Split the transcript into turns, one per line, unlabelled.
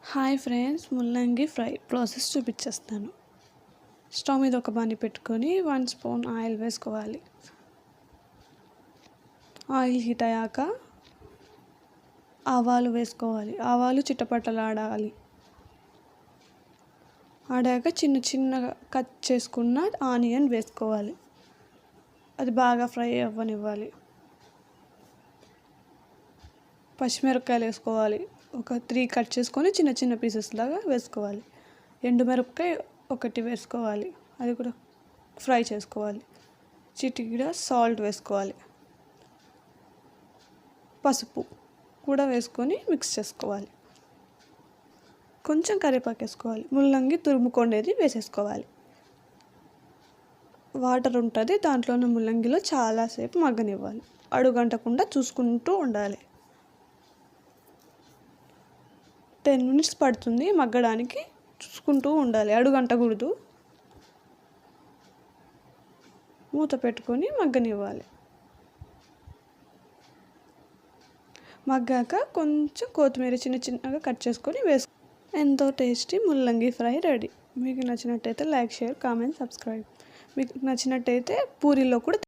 Hi friends, ముల్లంగి fry process చూపించేస్తాను. Stove మీద ఒక బాణీ పెట్టుకొని 1 స్పూన్ ఆయిల్ వేసుకోవాలి. ఆయిల్ హీట్ అయ్యాక ఆవాలు వేసుకోవాలి. ఆవాలు చిటపటలాడాలి. ఆడాక చిన్న చిన్నగా కట్ చేసుకున్న ఆనియన్ వేసుకోవాలి. అది బాగా ఫ్రై అవ్వనివ్వాలి. పచ్చిమిరపకాయలు వేసుకోవాలి. ఒక 3 కట్ చేసుకొని చిన్న చిన్న పీసెస్ లాగా వేసుకోవాలి. ఎండుమిరపకాయ ఒకటి వేసుకోవాలి. అది కూడా ఫ్రై చేసుకోవాలి. చిటికెడు సాల్ట్ వేసుకోవాలి. పసుపు కూడా వేసుకొని మిక్స్ చేసుకోవాలి. కొంచెం కరివేపాకు వేసుకోవాలి. ముల్లంగి తురుముకొండేది వేసేసుకోవాలి. వాటర్ ఉంటుంది, దాంట్లోనే ముల్లంగిలో చాలాసేపు మగ్గనివ్వాలి. అడుగంటకుండా చూసుకుంటూ ఉండాలి. 10 మినిట్స్ పడుతుంది మగ్గడానికి. చూసుకుంటూ ఉండాలి, అడుగంటకూడదు. మూత పెట్టుకొని మగ్గనివ్వాలి. మగ్గాక కొంచెం కొత్తిమీర చిన్న చిన్నగా కట్ చేసుకొని ఎంతో టేస్టీ ముల్లంగి ఫ్రై రెడీ. మీకు నచ్చినట్టయితే లైక్, షేర్, కామెంట్, సబ్స్క్రైబ్. మీకు నచ్చినట్టయితే పూరీలో కూడా